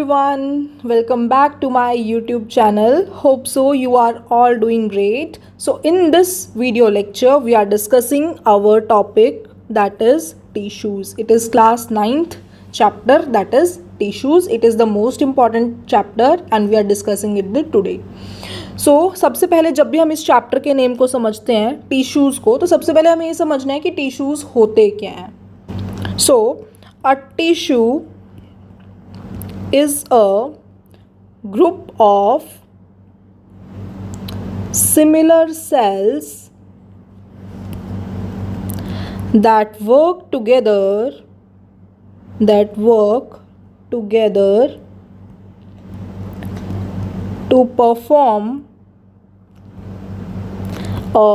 everyone, welcome back to my YouTube channel. Hope so you are all doing great. So in this video lecture we are discussing our topic, that is tissues. It is class 9th chapter, that is tissues. It is the most important chapter and we are discussing it today. So सबसे पहले जब भी हम इस chapter के name को समझते हैं टिश्यूज़ को, तो सबसे पहले हमें ये समझना है कि टिश्यूज़ होते क्या हैं. So a tissue is a group of similar cells that work together to perform a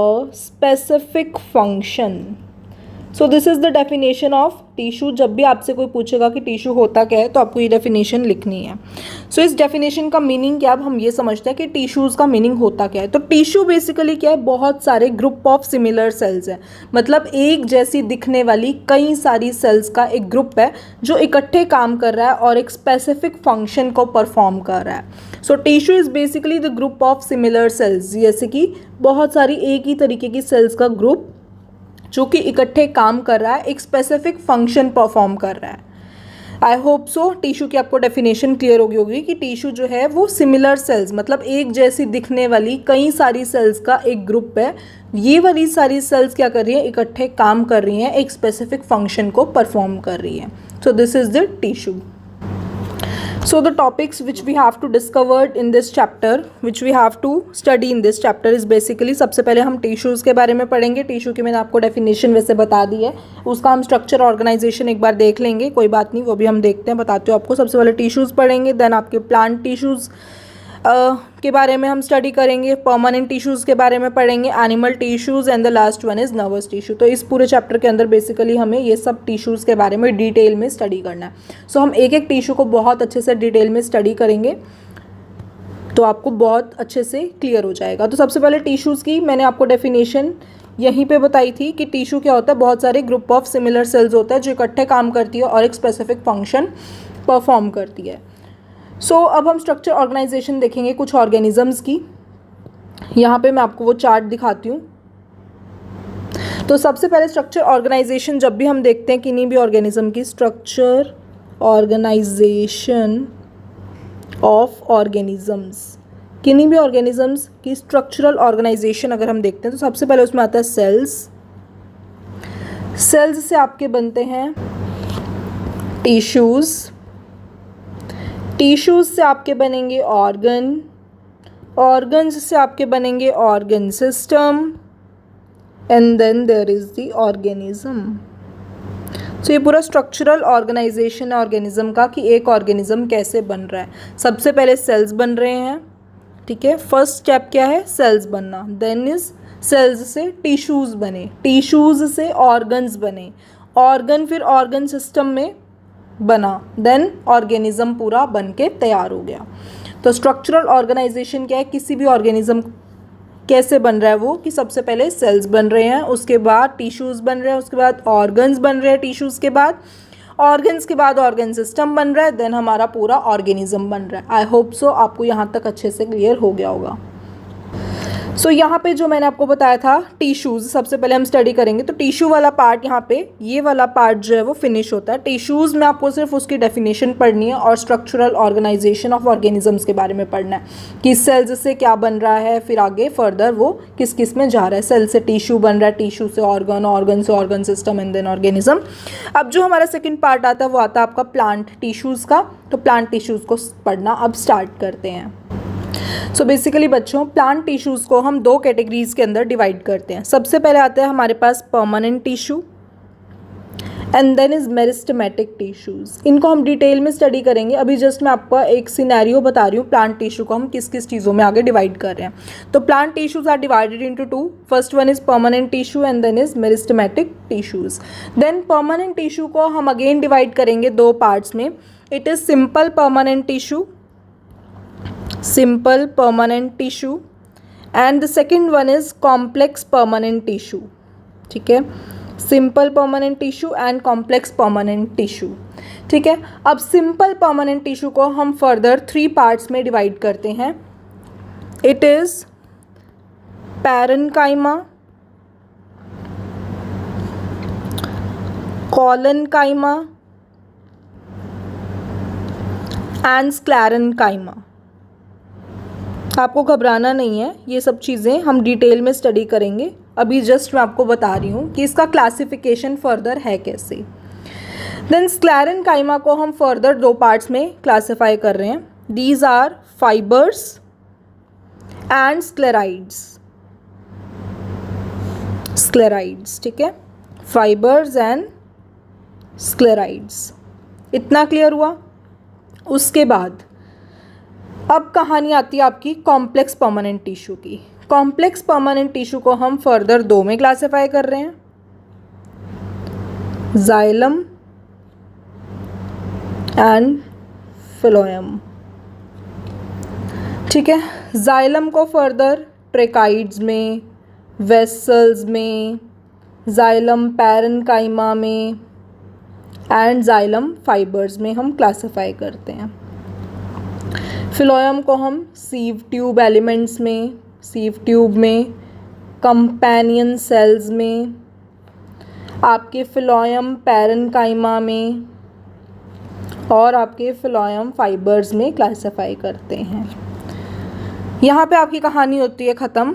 specific function. So this is the definition of tissue. जब भी आपसे कोई पूछेगा कि टिश्यू होता क्या है तो आपको ये डेफिनेशन लिखनी है. सो इस डेफिनेशन का मीनिंग क्या, अब हम ये समझते हैं कि टिश्यूज़ का मीनिंग होता क्या है. तो टिश्यू बेसिकली क्या है, बहुत सारे ग्रुप ऑफ सिमिलर सेल्स हैं. मतलब एक जैसी दिखने वाली कई सारी सेल्स का एक ग्रुप है जो इकट्ठे काम कर रहा है और एक स्पेसिफिक फंक्शन को परफॉर्म कर रहा है. So tissue is basically the group of similar cells, जैसे कि बहुत सारी एक ही तरीके की सेल्स का ग्रुप जो कि इकट्ठे काम कर रहा है, एक स्पेसिफिक फंक्शन परफॉर्म कर रहा है. आई होप सो टिश्यू की आपको डेफिनेशन क्लियर होगी कि टिश्यू जो है वो सिमिलर सेल्स, मतलब एक जैसी दिखने वाली कई सारी सेल्स का एक ग्रुप है. ये वाली सारी सेल्स क्या कर रही है, इकट्ठे काम कर रही हैं, एक स्पेसिफिक फंक्शन को परफॉर्म कर रही है. So this is the tissue. So the topics which we have to discover in this chapter, which we have to study in this chapter is basically, सबसे पहले हम टिश्यूज़ के बारे में पढ़ेंगे. टिश्यू की मैंने आपको डेफिनेशन वैसे बता दी है, उसका हम स्ट्रक्चर ऑर्गेनाइजेशन एक बार देख लेंगे, कोई बात नहीं, वो भी हम देखते हैं, बताते हो आपको. सबसे पहले टिश्यूज़ पढ़ेंगे, देन आपके प्लांट टिश्यूज़ के बारे में हम स्टडी करेंगे, परमानेंट टिश्यूज़ के बारे में पढ़ेंगे, animal tissues and the last one is nervous tissue. तो इस पूरे चैप्टर के अंदर बेसिकली हमें ये सब टिश्यूज़ के बारे में डिटेल में स्टडी करना है. सो हम एक एक टिश्यू को बहुत अच्छे से डिटेल में स्टडी करेंगे तो आपको बहुत अच्छे से क्लियर हो जाएगा. तो सबसे पहले टिश्यूज़ की मैंने आपको डेफिनेशन यहीं पे बताई थी कि टिश्यू क्या होता है, बहुत सारे ग्रुप ऑफ सिमिलर सेल्स होता है जो इकट्ठे काम करती है और एक स्पेसिफिक फंक्शन परफॉर्म करती है. सो अब हम स्ट्रक्चर ऑर्गेनाइजेशन देखेंगे कुछ ऑर्गेनिजम्स की. यहाँ पे मैं आपको वो चार्ट दिखाती हूँ. तो सबसे पहले स्ट्रक्चर ऑर्गेनाइजेशन जब भी हम देखते हैं किन्हीं भी ऑर्गेनिज्म की, स्ट्रक्चर ऑर्गेनाइजेशन ऑफ ऑर्गेनिजम्स, किन्हीं भी ऑर्गेनिजम्स की स्ट्रक्चरल ऑर्गेनाइजेशन अगर हम देखते हैं तो सबसे पहले उसमें आता है सेल्स. सेल्स से आपके बनते हैं टिश्यूज़, टिश्यूज़ से आपके बनेंगे ऑर्गन, ऑर्गन्स से आपके बनेंगे organ system and then there is the organism. तो ये पूरा स्ट्रक्चरल ऑर्गेनाइजेशन है ऑर्गेनिज्म का कि एक ऑर्गेनिज्म कैसे बन रहा है. सबसे पहले सेल्स बन रहे हैं, ठीक है. फर्स्ट स्टेप क्या है, सेल्स बनना. देन इज सेल्स से टिश्यूज़ बने, टिश्यूज़ से ऑर्गन्स बने, ऑर्गन फिर ऑर्गन सिस्टम में बना, देन ऑर्गेनिज्म पूरा बन के तैयार हो गया. तो स्ट्रक्चरल ऑर्गेनाइजेशन क्या है, किसी भी ऑर्गेनिज्म कैसे बन रहा है वो, कि सबसे पहले सेल्स बन रहे हैं, उसके बाद टिश्यूज़ बन रहे हैं, उसके बाद ऑर्गन्स बन रहे हैं, टिश्यूज़ के बाद ऑर्गन्स के बाद ऑर्गन सिस्टम बन रहा है, देन हमारा पूरा ऑर्गेनिज्म बन रहा है. आई होप सो आपको यहाँ तक अच्छे से क्लियर हो गया होगा. सो यहाँ पे जो मैंने आपको बताया था टिश्यूज़ सबसे पहले हम स्टडी करेंगे. तो टिश्यू वाला पार्ट यहाँ पे, ये वाला पार्ट जो है वो फिनिश होता है. टिश्यूज़ में आपको सिर्फ उसकी डेफिनेशन पढ़नी है और स्ट्रक्चरल ऑर्गेनाइजेशन ऑफ ऑर्गेनिजम्स के बारे में पढ़ना है कि सेल्स से क्या बन रहा है, फिर आगे फर्दर वो किस किस में जा रहा है. सेल से टिश्यू बन रहा है, टिश्यू से ऑर्गन, ऑर्गन से organ system and then organism. अब जो हमारा सेकेंड पार्ट आता है वो आता है आपका प्लांट टिश्यूज़ का. तो प्लांट टिश्यूज़ को पढ़ना अब स्टार्ट करते हैं. सो बेसिकली बच्चों, प्लांट टिश्यूज़ को हम दो कैटेगरीज के अंदर डिवाइड करते हैं. सबसे पहले आता है हमारे पास permanent tissue and then is meristematic tissues. इनको हम डिटेल में स्टडी करेंगे. अभी जस्ट मैं आपको एक सिनेरियो बता रही हूँ प्लांट टिश्यू को हम किस किस चीज़ों में आगे डिवाइड कर रहे हैं. तो plant tissues are divided into two. First one is permanent tissue and then is meristematic tissues. Then permanent tissue को हम अगेन डिवाइड करेंगे दो पार्ट्स में. It is simple permanent tissue, simple permanent tissue and the second one is complex permanent tissue. ठीक है, simple permanent tissue and complex permanent tissue. ठीक है, अब सिंपल परमानेंट टिश्यू को हम फर्दर 3 पार्ट्स में डिवाइड करते हैं. It is parenchyma, collenchyma and sclerenchyma. आपको घबराना नहीं है, ये सब चीज़ें हम डिटेल में स्टडी करेंगे. अभी जस्ट मैं आपको बता रही हूँ कि इसका क्लासिफिकेशन फर्दर है कैसे. देन स्क्लेरेन्काइमा को हम फर्दर 2 पार्ट्स में क्लासीफाई कर रहे हैं. These are fibres and sclereids. Sclereids, ठीक है, फाइबर्स एंड स्क्लेराइड्स. इतना क्लियर हुआ. उसके बाद अब कहानी आती है आपकी कॉम्प्लेक्स परमानेंट टिश्यू की. कॉम्प्लेक्स परमानेंट टिश्यू को हम फर्दर 2 में क्लासीफाई कर रहे हैं. Xylem and phloem. ठीक है, जाइलम को फर्दर ट्रेकाइड्स में, वेसल्स में, जाइलम पैरेन्काइमा में एंड जाइलम फाइबर्स में हम क्लासीफाई करते हैं. फिलोएम को हम सीव ट्यूब एलिमेंट्स में, सीव ट्यूब में, कंपेनियन सेल्स में, आपके फिलोएम पैरेन्काइमा में और आपके फिलोएम फाइबर्स में क्लासीफाई करते हैं. यहाँ पे आपकी कहानी होती है ख़त्म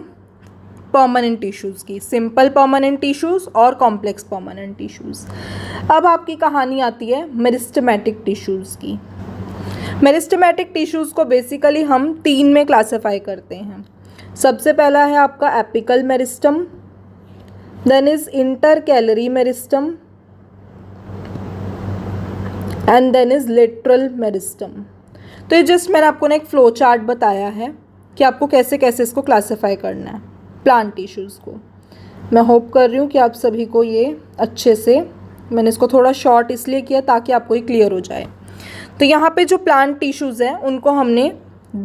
परमानेंट टिश्यूज़ की. सिंपल परमानेंट टिश्यूज़ और कॉम्प्लेक्स परमानेंट टिश्यूज़. अब आपकी कहानी आती है मेरिस्टेमेटिक टिश्यूज़ की. मेरिस्टेमेटिक टिश्यूज़ को बेसिकली हम 3 में क्लासीफाई करते हैं. सबसे पहला है आपका apical meristem, then is intercalary meristem and then is lateral meristem. तो ये जस्ट मैंने आपको ना एक फ्लो चार्ट बताया है कि आपको कैसे कैसे इसको क्लासीफाई करना है प्लांट टिश्यूज़ को. मैं होप कर रही हूँ कि आप सभी को ये अच्छे से, मैंने इसको थोड़ा शॉर्ट इसलिए किया ताकि आपको ये क्लियर हो जाए. तो यहाँ पे जो प्लांट टिश्यूज़ हैं उनको हमने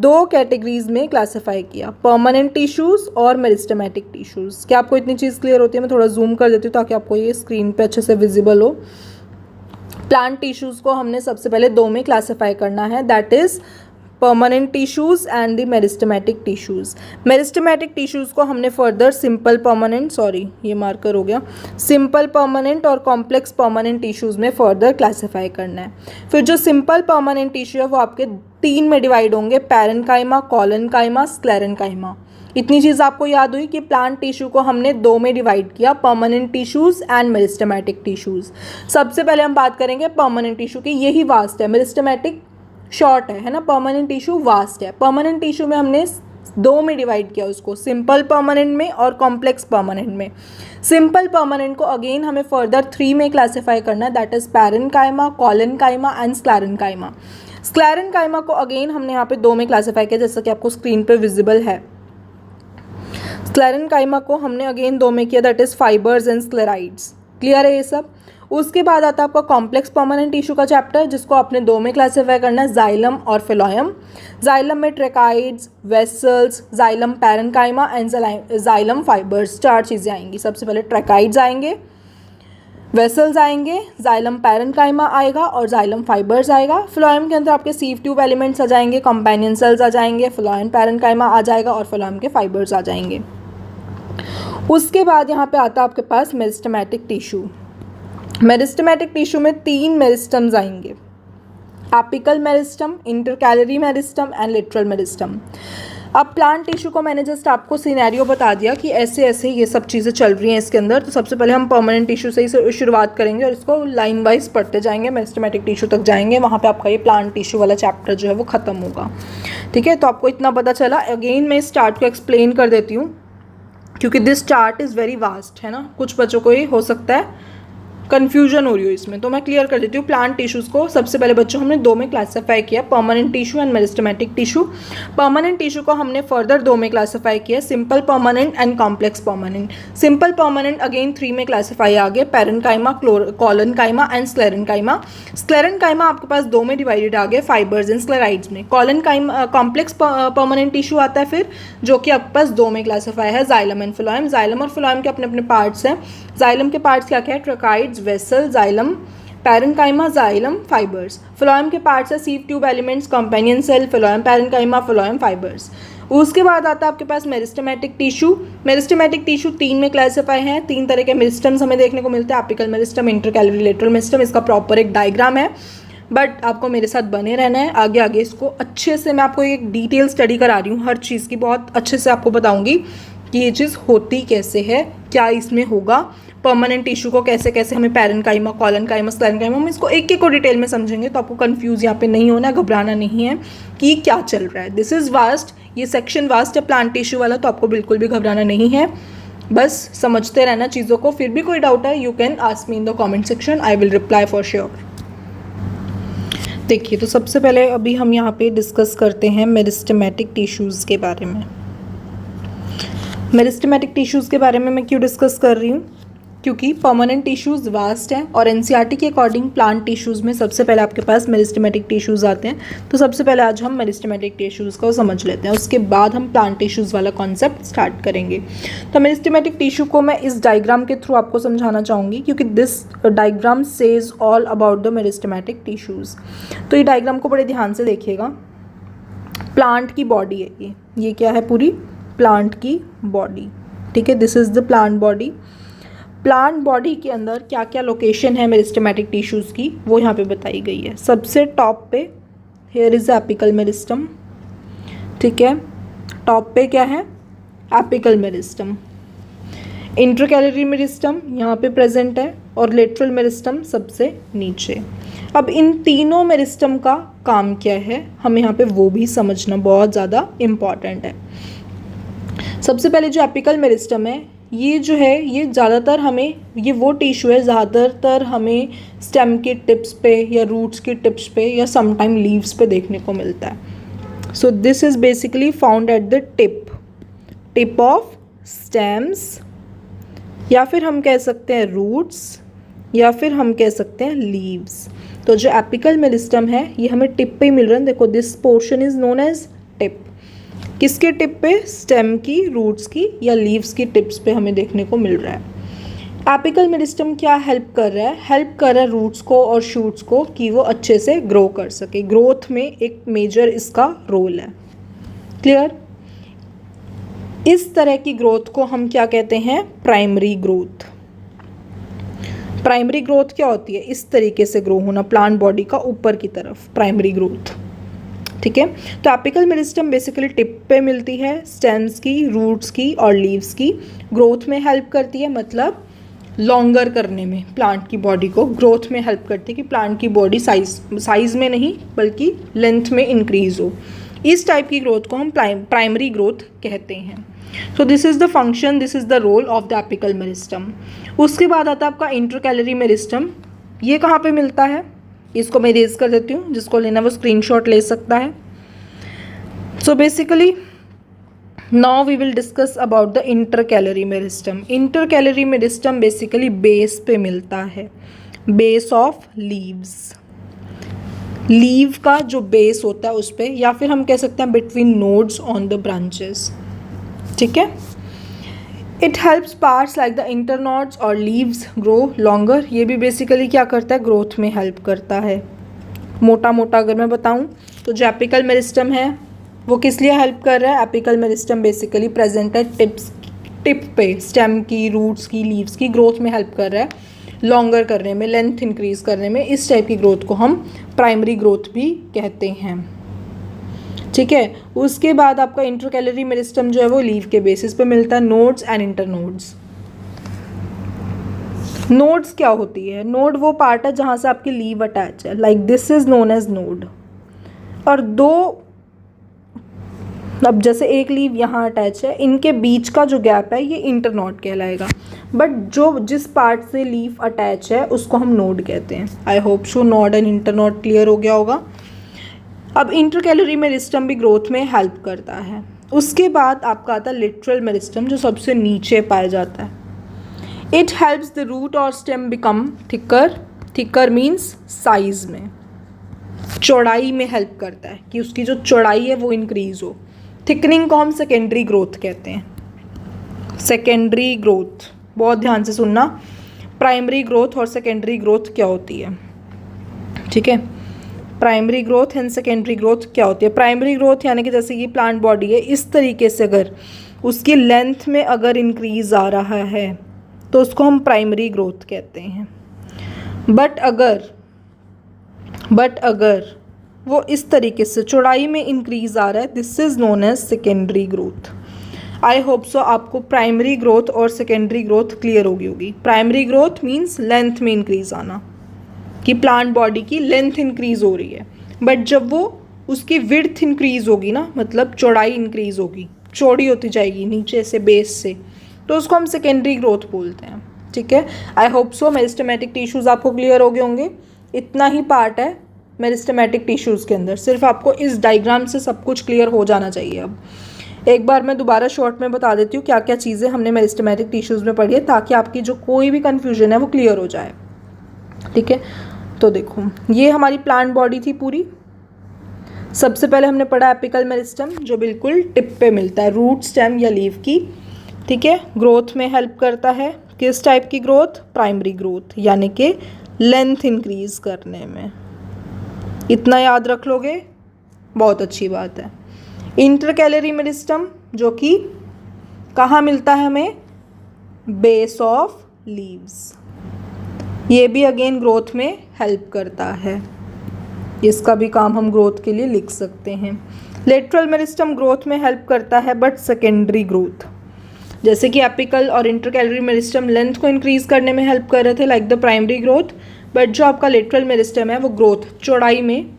2 कैटेगरीज में क्लासीफाई किया, परमानेंट टिश्यूज़ और मेरिस्टेमेटिक टिश्यूज़. क्या आपको इतनी चीज़ क्लियर होती है? मैं थोड़ा जूम कर देती हूँ ताकि आपको ये स्क्रीन पे अच्छे से विजिबल हो. प्लांट टिश्यूज़ को हमने सबसे पहले 2 में क्लासीफाई करना है, that is permanent tissues and the meristematic tissues. Meristematic tissues को हमने फर्दर सिंपल परमानेंट, सॉरी ये मार्कर हो गया, सिंपल परमानेंट और कॉम्प्लेक्स परमानेंट टिश्यूज़ में फर्दर क्लासीफाई करना है. फिर जो सिंपल परमानेंट टिश्यू है वो आपके 3 में डिवाइड होंगे, पैरेन्काइमा, कॉलेनकाइमा, स्क्लेरेन्काइमा. इतनी चीज़ आपको याद हुई कि प्लांट टिश्यू को हमने 2 में डिवाइड किया, permanent tissues and meristematic tissues. सबसे पहले हम बात करेंगे परमानेंट टिश्यू की. यही वास्ट है, मेरिस्टेमेटिक शॉर्ट है ना, परमानेंट टिश्यू वास्ट है. परमानेंट टिश्यू में हमने 2 में डिवाइड किया उसको, सिंपल परमानेंट में और कॉम्प्लेक्स परमानेंट में. सिंपल परमानेंट को अगेन हमें फर्दर 3 में क्लासीफाई करना है, that is parenchyma, collenchyma and sclerenchyma. Sclerenchyma को अगेन हमने यहाँ पे 2 में क्लासीफाई किया, जैसा कि आपको स्क्रीन पे विजिबल है. स्क्लेरेन्काइमा को हमने अगेन 2 में किया, that is fibres and sclereids. Clear है ये सब. उसके बाद आता है आपका कॉम्प्लेक्स परमानेंट टिश्यू का चैप्टर, जिसको आपने 2 में क्लासीफाई करना है, जाइलम और फिलोएम. जाइलम में tracheids, vessels, xylem parenchyma and xylem fibres. 4 चीज़ें आएंगी. सबसे पहले ट्रेकाइड्स आएंगे, वेसल्स आएंगे, जाइलम पैरेन्काइमा आएगा और जाइलम फाइबर्स आएगा. फिलोएम के अंदर आपके सीव ट्यूब एलिमेंट्स आ जाएंगे, कंपेनियन सेल्स आ जाएंगे, फिलोएम पैरेन्काइमा आ जाएगा और फिलोएम के फाइबर्स आ जाएंगे. उसके बाद यहाँ पे आता है आपके पास मेरिस्टेमेटिक टिश्यू. मेरिस्टेमेटिक टिश्यू में 3 मेरिस्टम्स आएंगे, apical meristem, intercalary meristem and lateral meristem. अब प्लांट टिश्यू को मैंने जस्ट आपको सिनेरियो बता दिया कि ऐसे ऐसे ये सब चीज़ें चल रही हैं इसके अंदर. तो सबसे पहले हम परमानेंट टिश्यू से ही शुरुआत करेंगे और इसको लाइन वाइज पढ़ते जाएंगे, मेरिस्टेमेटिक टिश्यू तक जाएंगे, वहाँ पे आपका ये प्लांट टिश्यू वाला चैप्टर जो है वो ख़त्म होगा. ठीक है, तो आपको इतना पता चला. अगेन मैं इस चार्ट को एक्सप्लेन कर देती हूँ क्योंकि this chart is very vast है ना, कुछ बच्चों को ये हो सकता है कन्फ्यूजन हो रही हो इसमें, तो मैं क्लियर कर देती हूँ. प्लांट टिश्यूज़ को सबसे पहले बच्चों हमने 2 में क्लासीफाई किया, permanent tissue and meristematic tissue. Permanent tissue को हमने फर्दर 2 में क्लासीफाई किया, simple permanent and complex permanent. Simple permanent again 3 में क्लासीफाई आ गए, parenchyma, collenchyma and sclerenchyma. Sclerenchyma आपके पास 2 में डिवाइडेड आ गए, फाइबर्स एंड स्क्लेराइड्स में. कॉलेनकाइमा कॉम्प्लेक्स परमानेंट टिश्यू आता है फिर, जो कि आपके पास 2 में क्लासीफाई है, जाइलम एंड फिलोएम. जाइलम और फिलोएम के अपने अपने पार्ट्स हैं. जाइलम के पार्ट्स क्या क्या है, tracheids, vessel, xylem parenchyma, xylem, fibres. Phloem के पार्ट्स है sieve tube elements, companion cell, phloem, parenchyma, phloem, fibres. उसके बाद आता है आपके पास मेरिस्टेमेटिक टिश्यू। मेरिस्टेमेटिक टिश्यू 3 में क्लासीफाई हैं। 3 तरह के मेरिस्टम्स हमें देखने को मिलते हैं, apical meristem, intercalary, lateral meristem. इसका प्रॉपर एक डायग्राम है, बट आपको मेरे साथ बने रहना है। आगे आगे इसको अच्छे से मैं आपको एक डिटेल स्टडी करा रही हूँ, हर चीज़ की बहुत अच्छे से आपको बताऊँगी कि ये चीज़ होती कैसे है, क्या इसमें होगा, परमानेंट टिश्यू को कैसे कैसे हमें पैरेन्काइमा, कॉलनकाइमा, स्क्लेरेन्काइमा, हम इसको एक एक को डिटेल में समझेंगे, तो आपको कंफ्यूज यहाँ पे नहीं होना, घबराना नहीं है कि क्या चल रहा है। दिस इज़ वास्ट, ये सेक्शन वास्ट है प्लांट टिश्यू वाला, तो आपको बिल्कुल भी घबराना नहीं है, बस समझते रहना चीज़ों को। फिर भी कोई डाउट है, you can ask me in the comment section, I will reply for sure. देखिए, तो सबसे पहले अभी हम यहाँ पे डिस्कस करते हैं मेरिस्टेमेटिक टिश्यूज़ के बारे में। मेरिस्टेमेटिक टिश्यूज़ के बारे में मैं क्यों डिस्कस कर रही हूँ, क्योंकि परमानेंट टिश्यूज़ वास्ट हैं और एनसीईआरटी के अकॉर्डिंग प्लांट टिश्यूज़ में सबसे पहले आपके पास मेरिस्टेमेटिक टिश्यूज़ आते हैं। तो सबसे पहले आज हम मेरिस्टेमेटिक टिश्यूज़ को समझ लेते हैं, उसके बाद हम प्लांट टिश्यूज़ वाला कॉन्सेप्ट स्टार्ट करेंगे। तो मेरिस्टेमेटिक टिश्यू को मैं इस डायग्राम के थ्रू आपको समझाना चाहूँगी, क्योंकि this diagram says all about the meristematic tissues. तो ये डायग्राम को बड़े ध्यान से देखिएगा। प्लांट की बॉडी है ये क्या है, पूरी प्लांट की बॉडी, ठीक है। This is the plant body. Plant body के अंदर क्या क्या लोकेशन है मेरिस्टेमेटिक टिश्यूज़ की, वो यहाँ पे बताई गई है। सबसे टॉप पे हेयर इज़ एपिकल मेरिस्टम, ठीक है। टॉप पे क्या है, एपिकल मेरिस्टम। इंटरकैलरी मेरिस्टम यहाँ पे प्रेजेंट है और लेटरल मेरिस्टम सबसे नीचे। अब इन तीनों मेरिस्टम का काम क्या है, हमें यहाँ पे वो भी समझना बहुत ज़्यादा इम्पॉर्टेंट है। सबसे पहले जो एपिकल मेरिस्टम है, ये जो है ये ज़्यादातर हमें, ये वो टिश्यू है ज़्यादातर हमें स्टेम की टिप्स पे या रूट्स की टिप्स पे या समटाइम लीव्स पे देखने को मिलता है। सो this is basically found at the tip of stems, या फिर हम कह सकते हैं रूट्स, या फिर हम कह सकते हैं लीव्स। तो जो एपिकल मेरिस्टम है ये हमें टिप पे ही मिल रहा है। देखो, this portion is known as tip. किसके टिप पे, स्टेम की, रूट्स की या लीव्स की टिप्स पे हमें देखने को मिल रहा है। एपिकल मेरिस्टम क्या हेल्प कर रहा है, हेल्प कर रहा है रूट्स को और शूट्स को कि वो अच्छे से ग्रो कर सके। ग्रोथ में एक मेजर इसका रोल है। क्लियर। इस तरह की ग्रोथ को हम क्या कहते हैं, प्राइमरी ग्रोथ। प्राइमरी ग्रोथ क्या होती है, इस तरीके से ग्रो होना प्लांट बॉडी का ऊपर की तरफ, प्राइमरी ग्रोथ, ठीक है। तो एपिकल मेरिस्टम बेसिकली टिप पे मिलती है, स्टेम्स की, रूट्स की और लीव्स की। ग्रोथ में हेल्प करती है, मतलब लॉन्गर करने में, प्लांट की बॉडी को ग्रोथ में हेल्प करती है कि प्लांट की बॉडी साइज में नहीं बल्कि लेंथ में इंक्रीज हो। इस टाइप की ग्रोथ को हम प्राइमरी ग्रोथ कहते हैं। So this is the function, this is the role of the apical meristem. उसके बाद आता है आपका इंटरकैलरी मेरिस्टम। ये कहाँ पे मिलता है, इसको मैं इरेज कर देती हूँ, जिसको लेना वो स्क्रीनशॉट ले सकता है। So basically now we will discuss about the intercalary meristem. Intercalary meristem basically base पे मिलता है, बेस ऑफ लीव्स। लीव का जो बेस होता है उस पे, या फिर हम कह सकते हैं between nodes on the branches, ठीक है। It helps parts like the internodes और लीव्स ग्रो लॉन्गर। ये भी बेसिकली क्या करता है, ग्रोथ में हेल्प करता है। मोटा मोटा अगर मैं बताऊं तो जो एपिकल मेरिस्टम है वो किस लिए हेल्प कर रहा है, एपिकल मेरिस्टम बेसिकली प्रेजेंट है टिप पे, स्टेम की, रूट्स की, लीव्स की ग्रोथ में हेल्प कर रहा है, लॉन्गर करने में, लेंथ इंक्रीज करने में। इस टाइप की ग्रोथ को हम प्राइमरी ग्रोथ भी कहते हैं, ठीक है। उसके बाद आपका इंटरकैलरी मेरिस्टम जो है वो लीव के बेसिस पे मिलता है, नोड्स एंड इंटरनोड्स। नोड्स क्या होती है, नोड वो पार्ट है जहाँ से आपकी लीव अटैच है, like this is known as node. और दो, अब जैसे एक लीव यहाँ अटैच है, इनके बीच का जो गैप है ये इंटरनोड कहलाएगा। बट जो जिस पार्ट से लीव अटैच है उसको हम नोड कहते हैं। आई hope so node and internode clear हो गया होगा। अब इंटरकैलरी मेरिस्टम भी ग्रोथ में हेल्प करता है। उसके बाद आपका आता है लेटरल मेरिस्टम, जो सबसे नीचे पाया जाता है। इट हेल्प्स द रूट और stem become thicker. Thicker means size में, चौड़ाई में हेल्प करता है कि उसकी जो चौड़ाई है वो इंक्रीज हो। थिकनिंग को हम सेकेंडरी ग्रोथ कहते हैं। सेकेंडरी ग्रोथ बहुत ध्यान से सुनना, प्राइमरी ग्रोथ और सेकेंडरी ग्रोथ क्या होती है। ठीक है। Primary growth and secondary growth क्या होती है? प्राइमरी ग्रोथ यानी कि जैसे ये प्लांट बॉडी है, इस तरीके से अगर उसकी लेंथ में अगर इंक्रीज आ रहा है तो उसको हम प्राइमरी ग्रोथ कहते हैं। बट अगर वो इस तरीके से चौड़ाई में इंक्रीज आ रहा है, this is known as secondary growth. I hope so आपको प्राइमरी ग्रोथ और सेकेंडरी ग्रोथ क्लियर होगी। प्राइमरी ग्रोथ मीन्स लेंथ में इंक्रीज आना, कि प्लांट बॉडी की लेंथ इंक्रीज हो रही है। बट जब वो उसकी विड्थ इंक्रीज होगी ना, मतलब चौड़ाई इंक्रीज होगी, चौड़ी होती जाएगी नीचे से बेस से, तो उसको हम सेकेंडरी ग्रोथ बोलते हैं। ठीक है, आई होप सो मेरिस्टेमेटिक टिश्यूज़ आपको क्लियर हो गए होंगे। इतना ही पार्ट है मेरिस्टेमेटिक टिश्यूज़ के अंदर, सिर्फ आपको इस डायग्राम से सब कुछ क्लियर हो जाना चाहिए। अब एक बार मैं दोबारा शॉर्ट में बता देती हूँ क्या क्या चीज़ें हमने मेरिस्टेमेटिक टिश्यूज़ में पढ़ी है, ताकि आपकी जो कोई भी कन्फ्यूजन है वो क्लियर हो जाए। ठीक है, तो देखो ये हमारी प्लांट बॉडी थी पूरी। सबसे पहले हमने पढ़ा एपिकल मेरिस्टम, जो बिल्कुल टिप पे मिलता है, रूट स्टेम या लीफ की। ठीक है, ग्रोथ में हेल्प करता है। किस टाइप की ग्रोथ? प्राइमरी ग्रोथ, यानी कि लेंथ इंक्रीज करने में। इतना याद रख लोगे, बहुत अच्छी बात है। इंटरकैलरी मेरिस्टम, जो कि कहाँ मिलता है हमें? Base of leaves. ये भी अगेन ग्रोथ में हेल्प करता है, इसका भी काम हम ग्रोथ के लिए लिख सकते हैं। लेटरल मेरिस्टम ग्रोथ में हेल्प करता है, बट सेकेंडरी ग्रोथ, जैसे कि एपिकल और इंटरकैलरी मेरिस्टम लेंथ को इंक्रीज करने में हेल्प कर रहे थे, like the primary growth. But जो आपका लेटरल मेरिस्टम है वो ग्रोथ, चौड़ाई में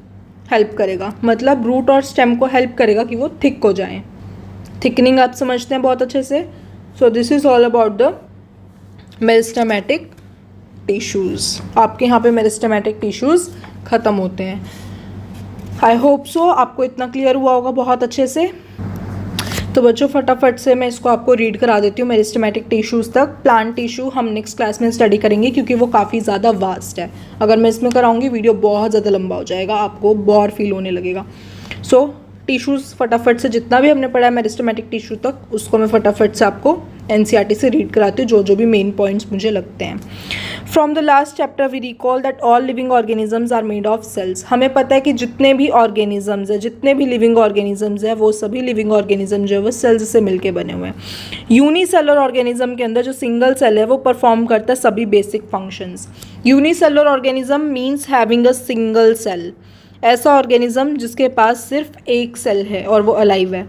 हेल्प करेगा, मतलब रूट और स्टेम को हेल्प करेगा कि वो थिक हो जाएं। थिकनिंग आप समझते हैं बहुत अच्छे से। So this is all about the meristematic tissues. आपके यहाँ पे मेरिस्टेमेटिक टिश्यूज़ ख़त्म होते हैं। आई होप सो आपको इतना क्लियर हुआ होगा बहुत अच्छे से। तो बच्चों फटाफट से मैं इसको आपको रीड करा देती हूँ मेरिस्टेमेटिक टिश्यूज़ तक। प्लांट टिश्यू हम नेक्स्ट क्लास में स्टडी करेंगे, क्योंकि वो काफ़ी ज़्यादा वास्ट है। अगर मैं इसमें कराऊंगी वीडियो बहुत ज़्यादा लंबा हो जाएगा, आपको बोर फील होने लगेगा। सो टिश्यूज़ फटाफट से जितना भी हमने पढ़ा है मेरिस्टेमेटिक टिश्यू तक, उसको मैं फटाफट से आपको एनसीईआरटी से रीड कराती हूँ, जो भी मेन पॉइंट्स मुझे लगते हैं। From the last chapter we recall that all living organisms are made of cells. हमें पता है कि जितने भी ऑर्गेनिजम्स हैं, जितने भी लिविंग ऑर्गेनिजम्स हैं, वो सभी लिविंग ऑर्गेनिज्म जो है वो सेल्स से मिलके बने हुए हैं। यूनिसेलुलर ऑर्गेनिज्म के अंदर जो सिंगल सेल है वो परफॉर्म करता है सभी basic functions. Unicellular organism means having a single cell, ऐसा ऑर्गेनिज्म जिसके पास सिर्फ एक सेल है और वो अलाइव है।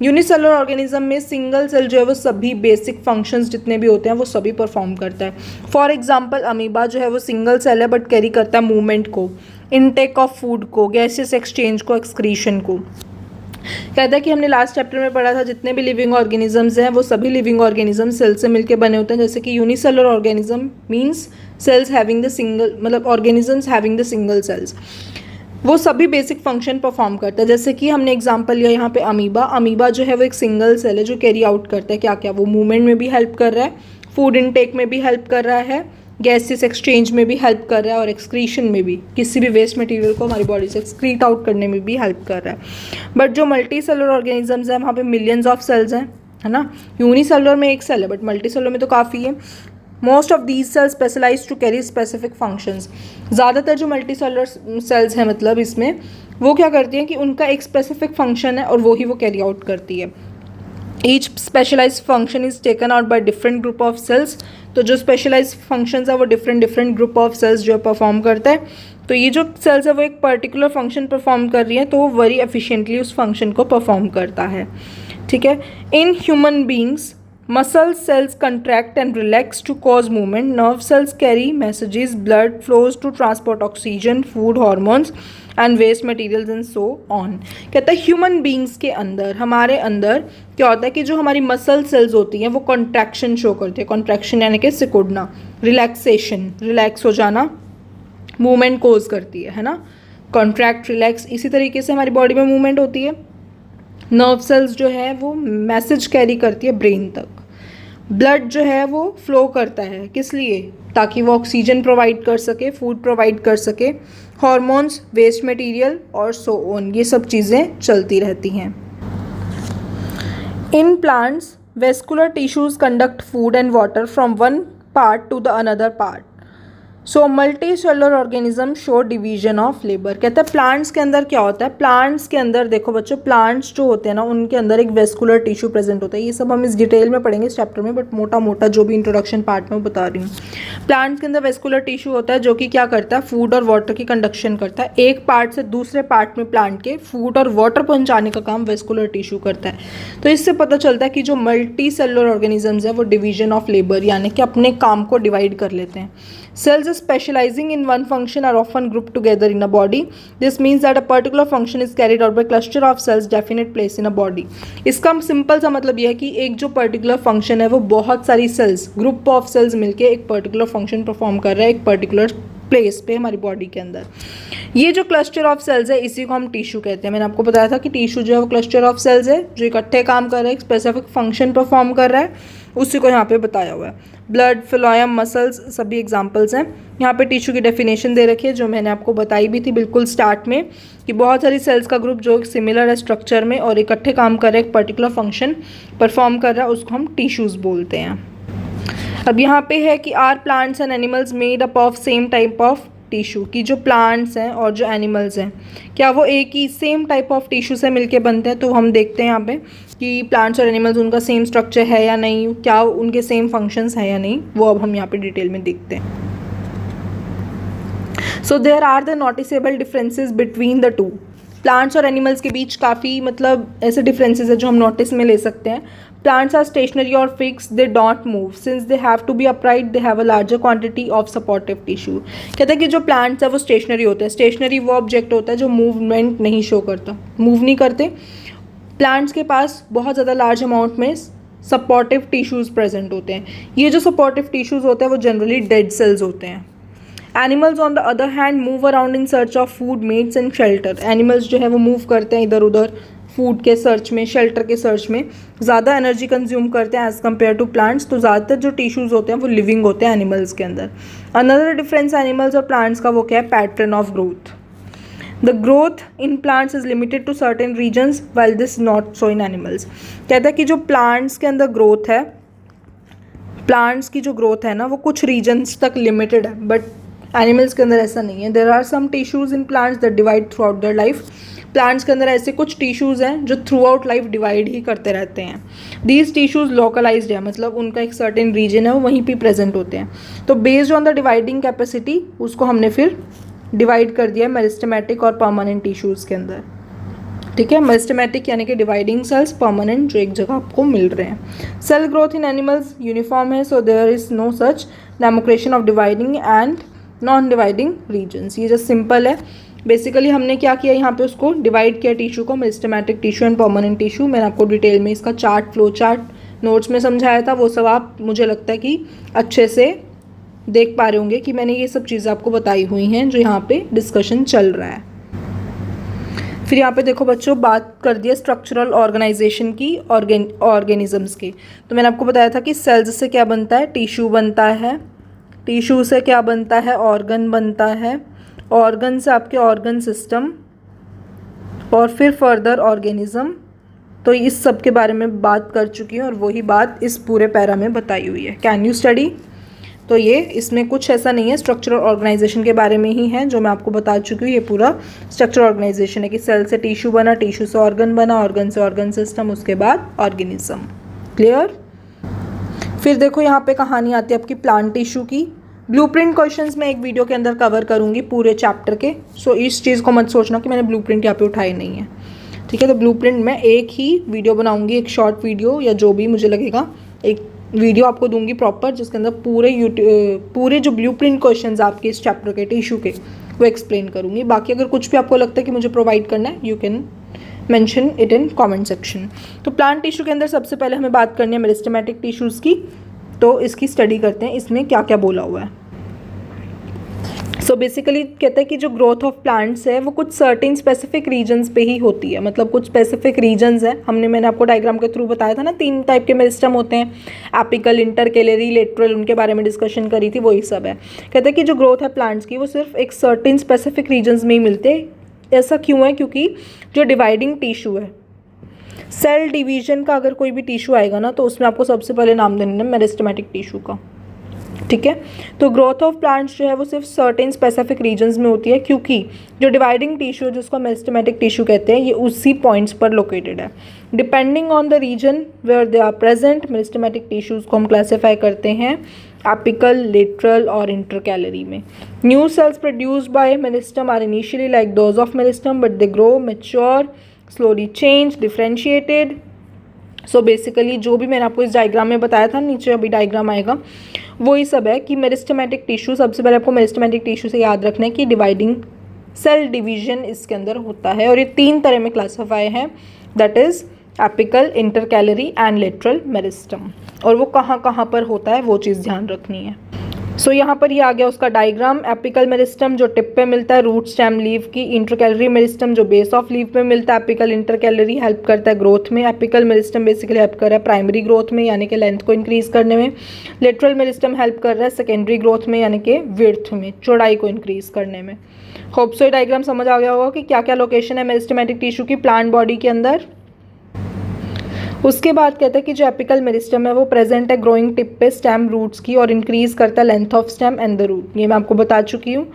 यूनिसेलुलर ऑर्गेनिज्म में सिंगल सेल जो है वो सभी बेसिक फंक्शंस जितने भी होते हैं वो सभी परफॉर्म करता है। फॉर एग्जांपल अमीबा जो है वो सिंगल सेल है, बट कैरी करता है मूवमेंट को, इनटेक ऑफ फूड को, गैसेस एक्सचेंज को, एक्सक्रीशन को। कहता है कि हमने लास्ट चैप्टर में पढ़ा था जितने भी लिविंग ऑर्गेनिजम्स हैं वो सभी लिविंग ऑर्गेनिज्म सेल से मिलकर बने होते हैं। जैसे कि unicellular organism means cells having the single, मतलब organisms having the single cells, वो सभी बेसिक फंक्शन परफॉर्म करता है। जैसे कि हमने एग्जांपल लिया यहाँ पे अमीबा जो है वो एक सिंगल सेल है जो कैरी आउट करता है क्या क्या, वो मूवमेंट में भी हेल्प कर रहा है, फूड इनटेक में भी हेल्प कर रहा है, गैसेस एक्सचेंज में भी हेल्प कर रहा है, और एक्सक्रीशन में भी, किसी भी वेस्ट मटेरियल को हमारी बॉडी से एक्सक्रीट आउट करने में भी हेल्प कर रहा है। बट जो मल्टी सेलुलर ऑर्गेनिजम्स हैं वहाँ पे मिलियंस ऑफ सेल्स हैं, है ना। यूनिसेलुलर में एक सेल है, बट मल्टी सेलुलर में तो काफ़ी है। Most of these cells specialise to carry specific functions. ज़्यादातर जो मल्टी सेलुलर सेल्स हैं मतलब इसमें, वो क्या करती हैं कि उनका एक स्पेसिफिक फंक्शन है और वो ही वो कैरी आउट करती है। Each specialise function is taken out by different group of cells. तो जो स्पेशलाइज फंक्शंस है वो डिफरेंट ग्रुप ऑफ सेल्स जो परफॉर्म करता है। तो ये जो सेल्स है वो एक पर्टिकुलर फंक्शन परफॉर्म कर रही है, तो वो वेरी एफिशिएंटली उस फंक्शन को परफॉर्म करता है। ठीक है, in human beings muscle cells contract and relax to cause movement. Nerve cells carry messages. Blood flows to transport oxygen, food, hormones and waste materials and so on. कहता है human beings के अंदर, हमारे अंदर क्या होता है कि जो हमारी मसल सेल्स होती हैं वो कॉन्ट्रैक्शन शो करती है। कॉन्ट्रैक्शन यानी कि सिकुड़ना, रिलैक्सेशन, रिलैक्स हो जाना, मूवमेंट कोज करती है ना। कॉन्ट्रैक्ट, रिलैक्स, इसी तरीके से हमारी बॉडी में मूवमेंट होती है। नर्व सेल्स जो है वो मैसेज कैरी करती है ब्रेन तक। ब्लड जो है वो फ्लो करता है, किस लिए? ताकि वो ऑक्सीजन प्रोवाइड कर सके, फूड प्रोवाइड कर सके, हार्मोन्स, वेस्ट मटेरियल और सो ऑन, ये सब चीज़ें चलती रहती हैं। In plants vascular tissues conduct food and water from one part two the another part. So multi cellular organism show division of labour. कहते हैं प्लांट्स के अंदर क्या होता है, प्लांट्स के अंदर देखो बच्चों, प्लांट्स जो होते हैं ना उनके अंदर एक वेस्कुलर टिश्यू प्रेजेंट होता है। ये सब हम इस डिटेल में पढ़ेंगे इस चैप्टर में, बट मोटा मोटा जो भी इंट्रोडक्शन पार्ट में बता रही हूँ। प्लांट्स के अंदर वेस्कुलर टिश्यू होता है जो कि क्या करता है, फूड और वाटर की कंडक्शन करता है। एक पार्ट से दूसरे पार्ट में प्लांट के फूड और वाटर पहुंचाने का काम वेस्कुलर टिश्यू करता है। तो इससे पता चलता है कि जो मल्टी सेलुलर ऑर्गेनिजम्स है वो डिवीजन ऑफ लेबर यानी कि अपने काम को डिवाइड कर लेते हैं। Cells specializing in one function are often grouped together in a body. This means that a particular function is carried out by cluster of cells definite place in a body. इसका simple सा मतलब यह है कि एक जो particular function है वो बहुत सारी सेल्स, ग्रुप ऑफ सेल्स मिलके एक पर्टिकुलर फंक्शन परफॉर्म कर रहा है एक पर्टिकुलर प्लेस पे हमारी बॉडी के अंदर। ये जो क्लस्टर ऑफ सेल्स है इसी को हम टिश्यू कहते हैं। मैंने आपको बताया था कि टिश्यू जो है वो क्लस्टर ऑफ सेल्स है जो इकट्ठे काम कर रहा है, एक स्पेसिफिक फंक्शन परफॉर्म कर रहा है, उसी को यहाँ पे बताया हुआ है। ब्लड, फिलोयम, मसल्स सभी एग्जांपल्स हैं। यहाँ पे टिश्यू की डेफिनेशन दे रखी है जो मैंने आपको बताई भी थी बिल्कुल स्टार्ट में, कि बहुत सारी सेल्स का ग्रुप जो सिमिलर है स्ट्रक्चर में और इकट्ठे काम कर रहा है, एक पर्टिकुलर फंक्शन परफॉर्म कर रहा है, उसको हम टिश्यूज़ बोलते हैं। अब यहाँ पे है कि are plants and animals made up of same type of tissue, की जो प्लांट्स हैं और जो एनिमल्स हैं क्या वो एक ही सेम टाइप ऑफ टिश्यू से मिलके बनते हैं। तो हम देखते हैं यहाँ पे कि प्लांट्स और एनिमल्स उनका सेम स्ट्रक्चर है या नहीं, क्या उनके सेम फंक्शंस है या नहीं, वो अब हम यहाँ पे डिटेल में देखते हैं। So there are the noticeable differences between the two. Plants और एनिमल्स के बीच काफ़ी मतलब ऐसे डिफरेंसेस है जो हम नोटिस में ले सकते हैं। Plants are stationary or fixed, they don't move. Since they have to be upright, they have a larger quantity of supportive tissue. कहते हैं कि जो plants है वो stationary होते हैं। stationary वो object होता है जो movement नहीं show करता, move नहीं करते। plants के पास बहुत ज़्यादा large amount में supportive tissues present होते हैं। ये जो supportive tissues होते हैं वो generally dead cells होते हैं। Animals on the other hand move around in search of food, mates and shelter. Animals जो है वो move करते हैं इधर उधर फूड के सर्च में, शेल्टर के सर्च में, ज़्यादा एनर्जी कंज्यूम करते हैं एज़ कम्पेयर टू प्लांट्स। तो ज़्यादातर जो टिश्यूज़ होते हैं वो लिविंग होते हैं एनिमल्स के अंदर। अनदर डिफरेंस एनिमल्स और प्लांट्स का वो क्या है, pattern of growth. The growth in plants is limited to certain regions well this not so in animals. कहता है कि जो प्लांट्स के अंदर ग्रोथ है, प्लांट्स की जो ग्रोथ है ना वो कुछ रीजन्स तक लिमिटेड है, बट एनिमल्स के अंदर ऐसा नहीं है। There are some tissues in plants that divide throughout their life. Plants के अंदर ऐसे कुछ टिश्यूज़ हैं जो थ्रू आउट लाइफ डिवाइड ही करते रहते हैं। दीज टिश्यूज़ लोकलाइज्ड है, मतलब उनका एक सर्टेन रीजन है वो वहीं पे प्रेजेंट होते हैं। तो based on the dividing capacity उसको हमने फिर डिवाइड कर दिया मेरिस्टेमेटिक और परमानेंट टिश्यूज़ के अंदर। ठीक है, मेरिस्टेमेटिक यानी कि डिवाइडिंग सेल्स, परमानेंट जो एक जगह आपको मिल रहे हैं। Cell growth in animals uniform है, so there is no such demarcation of dividing and non dividing regions. ये जस्ट सिंपल है। बेसिकली हमने क्या किया, यहाँ पे उसको डिवाइड किया टिश्यू को, meristematic tissue and permanent tissue. मैंने आपको डिटेल में इसका चार्ट, फ्लो चार्ट नोट्स में समझाया था, वो सब आप मुझे लगता है कि अच्छे से देख पा रहे होंगे कि मैंने ये सब चीज़ें आपको बताई हुई हैं जो यहाँ पे डिस्कशन चल रहा है। फिर यहाँ पे देखो बच्चों, बात कर दिया स्ट्रक्चरल ऑर्गेनाइजेशन की, ऑर्गेनिजम्स की। तो मैंने आपको बताया था कि सेल्स से क्या बनता है, टिश्यू बनता है, टिश्यू से क्या बनता है, ऑर्गन बनता है, ऑर्गन से आपके ऑर्गन सिस्टम और फिर फर्दर ऑर्गेनिज्म। तो इस सब के बारे में बात कर चुकी हूँ और वही बात इस पूरे पैरा में बताई हुई है। Can you study. तो ये इसमें कुछ ऐसा नहीं है, स्ट्रक्चरल ऑर्गेनाइजेशन के बारे में ही है जो मैं आपको बता चुकी हूँ। ये पूरा स्ट्रक्चरल ऑर्गेनाइजेशन है कि सेल से टिश्यू बना, टिश्यू से ऑर्गन बना, ऑर्गन से ऑर्गन सिस्टम, उसके बाद ऑर्गेनिज्म। क्लियर। फिर देखो यहाँ पे कहानी आती है आपकी प्लांट टिश्यू की। ब्लूप्रिंट क्वेश्चंस मैं एक वीडियो के अंदर कवर करूँगी पूरे चैप्टर के। सो इस चीज़ को मत सोचना कि मैंने ब्लूप्रिंट यहाँ पे उठाई नहीं है। ठीक है, तो ब्लूप्रिंट मैं एक ही वीडियो बनाऊँगी, एक शॉर्ट वीडियो या जो भी मुझे लगेगा, एक वीडियो आपको दूंगी प्रॉपर जिसके अंदर पूरे जो ब्लूप्रिंट क्वेश्चंस आपके इस चैप्टर के टिश्यू के वो एक्सप्लेन करूँगी। बाकी अगर कुछ भी आपको लगता है कि मुझे प्रोवाइड करना है, you can mention it in comment section. तो प्लांट टिश्यू के अंदर सबसे पहले हमें बात करनी है मेरिस्टेमेटिक टिश्यूज़ की। तो इसकी स्टडी करते हैं, इसमें क्या क्या बोला हुआ है। सो बेसिकली कहते हैं कि जो ग्रोथ ऑफ प्लांट्स है वो कुछ सर्टेन स्पेसिफिक रीजन्स पे ही होती है, मतलब कुछ स्पेसिफिक रीजन्स है। मैंने आपको डायग्राम के थ्रू बताया था ना, 3 टाइप के मेरिस्टम होते हैं, एपिकल, इंटरकेलरी, लेटरल, उनके बारे में डिस्कशन करी थी, वही सब है। कहते हैं कि जो ग्रोथ है प्लांट्स की वो सिर्फ एक सर्टेन स्पेसिफिक रीजन्स में ही मिलते। ऐसा क्यों है, क्योंकि जो डिवाइडिंग टिश्यू है, सेल डिवीजन का अगर कोई भी टिश्यू आएगा ना तो उसमें आपको सबसे पहले नाम देना है मेरिस्टेमेटिक टिश्यू का। ठीक है। तो ग्रोथ ऑफ प्लांट्स जो है वो सिर्फ सर्टेन स्पेसिफिक रीजन्स में होती है, क्योंकि जो डिवाइडिंग टिश्यू जिसको मेरिस्टेमेटिक टिश्यू कहते हैं ये उसी पॉइंट्स पर लोकेटेड है। Depending on the region where they are present, meristematic tissues को हम क्लासीफाई करते हैं एपिकल, लेटरल और इंटरकैलरी में। New cells produced by meristem are initially like those of meristem but they grow, mature, slowly change, differentiated. So basically जो भी मैंने आपको इस डायग्राम में बताया था, नीचे अभी डायग्राम आएगा, वही सब है कि मेरिस्टेमेटिक टिश्यू, सबसे पहले आपको मेरिस्टेमेटिक टिश्यू से याद रखना है कि डिवाइडिंग सेल डिवीजन इसके अंदर होता है और ये 3 तरह में क्लासीफाई है, that is apical, intercalary and lateral meristem. और वो कहाँ कहाँ पर होता है वो चीज़ ध्यान रखनी है। सो यहाँ पर ये आ गया उसका डायग्राम। एपिकल मेरिस्टम जो टिप पे मिलता है रूट स्टेम लीव की, इंटरकैलरी मेरिस्टम जो बेस ऑफ लीव पे मिलता है, एपिकल इंटरकैलरी हेल्प करता है ग्रोथ में, एपिकल मेरिस्टम बेसिकली हेल्प कर रहा है प्राइमरी ग्रोथ में यानी कि लेंथ को इंक्रीज करने में, लेटरल मेरिस्टम हेल्प कर रहा है सेकेंडरी ग्रोथ में यानी कि विड्थ में, चौड़ाई को इंक्रीज करने में। होप सो डायग्राम समझ आ गया होगा कि क्या क्या लोकेशन है मेरिस्टेमेटिक टिश्यू की प्लांट बॉडी के अंदर। उसके बाद कहते हैं कि जो एपिकल मेरिस्टम है वो प्रेजेंट है ग्रोइंग टिप पे स्टेम रूट्स की और इंक्रीज करता है length of stem and the root, ये मैं आपको बता चुकी हूँ।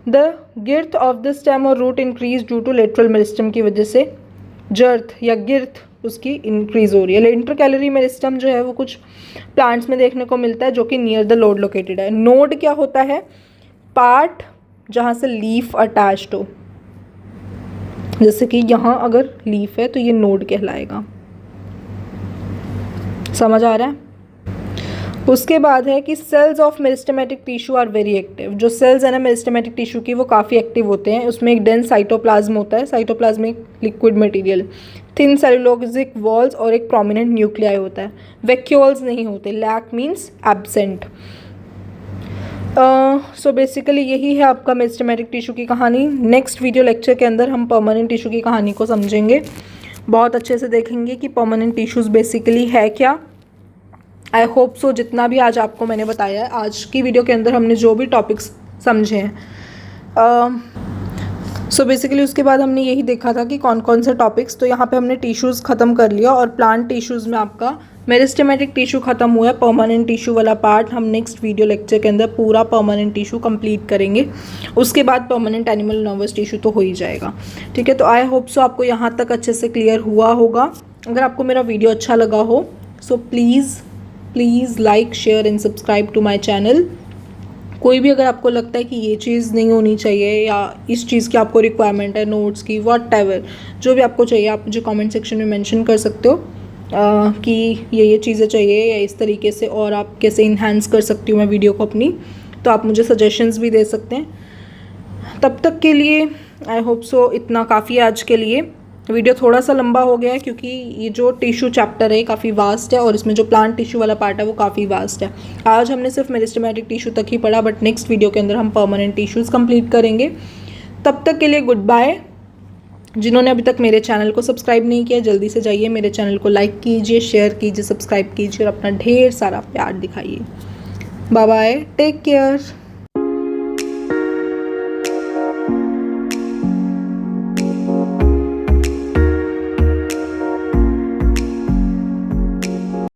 The girth of the stem और root increase due to lateral meristem की वजह से जर्थ या गिर्थ उसकी इंक्रीज हो रही है। इंटरकैलरी मेरिस्टम जो है वो कुछ प्लांट्स में देखने को मिलता है जो कि नियर द नोड लोकेटेड है। नोड क्या होता है? पार्ट जहाँ से लीफ अटैच्ड हो, जैसे कि यहाँ अगर लीफ है तो ये नोड कहलाएगा। समझ आ रहा है? उसके बाद है कि cells of meristematic tissue are very active. जो सेल्स है ना मेरिस्टेमेटिक टिश्यू की वो काफ़ी एक्टिव होते हैं। उसमें एक डेंस साइटोप्लाज्म होता है, cytoplasmic liquid material, thin cellulosic walls और एक प्रोमिनेंट न्यूक्लियाई होता है। वैक्यूल्स नहीं होते, lack means absent. So basically यही है आपका मेरिस्टेमेटिक टिश्यू की कहानी। नेक्स्ट वीडियो लेक्चर के अंदर हम परमानेंट टिश्यू की कहानी को समझेंगे, बहुत अच्छे से देखेंगे कि परमानेंट टिश्यूज़ बेसिकली है क्या। आई होप सो जितना भी आज आपको मैंने बताया है, आज की वीडियो के अंदर हमने जो भी टॉपिक्स समझे हैं, सो बेसिकली उसके बाद हमने यही देखा था कि कौन कौन से टॉपिक्स, तो यहाँ पे हमने टिश्यूज़ ख़त्म कर लिया और प्लांट टिश्यूज़ में आपका मेरिस्टेमेटिक टिश्यू ख़त्म हुआ है। परमानेंट टिश्यू वाला पार्ट हम नेक्स्ट वीडियो लेक्चर के अंदर पूरा परमानेंट टिश्यू कंप्लीट करेंगे। उसके बाद परमानेंट एनिमल नर्वस टिश्यू तो हो ही जाएगा। ठीक है, तो आई होप सो आपको यहाँ तक अच्छे से क्लियर हुआ होगा। अगर आपको मेरा वीडियो अच्छा लगा हो so please like, share and subscribe to my channel. कोई भी अगर आपको लगता है कि ये चीज़ नहीं होनी चाहिए या इस चीज़ की आपको रिक्वायरमेंट है, नोट्स की, व्हाटएवर जो भी आपको चाहिए, आप मुझे कमेंट सेक्शन में मेंशन कर सकते हो कि ये चीज़ें चाहिए या इस तरीके से और आप कैसे इन्हांस कर सकती हूँ मैं वीडियो को अपनी, तो आप मुझे सजेशंस भी दे सकते हैं। तब तक के लिए आई होप सो इतना काफ़ी है आज के लिए। वीडियो थोड़ा सा लंबा हो गया है क्योंकि ये जो टिश्यू चैप्टर है काफ़ी वास्ट है और इसमें जो प्लांट टिश्यू वाला पार्ट है वो काफ़ी वास्ट है। आज हमने सिर्फ मेरिस्टेमेटिक टिश्यू तक ही पढ़ा, बट नेक्स्ट वीडियो के अंदर हम परमानेंट टिश्यूज़ कंप्लीट करेंगे। तब तक के लिए गुड बाय। जिन्होंने अभी तक मेरे चैनल को सब्सक्राइब नहीं किया जल्दी से जाइए मेरे चैनल को लाइक कीजिए, शेयर कीजिए, सब्सक्राइब कीजिए और अपना ढेर सारा प्यार दिखाइए। Bye bye, take care.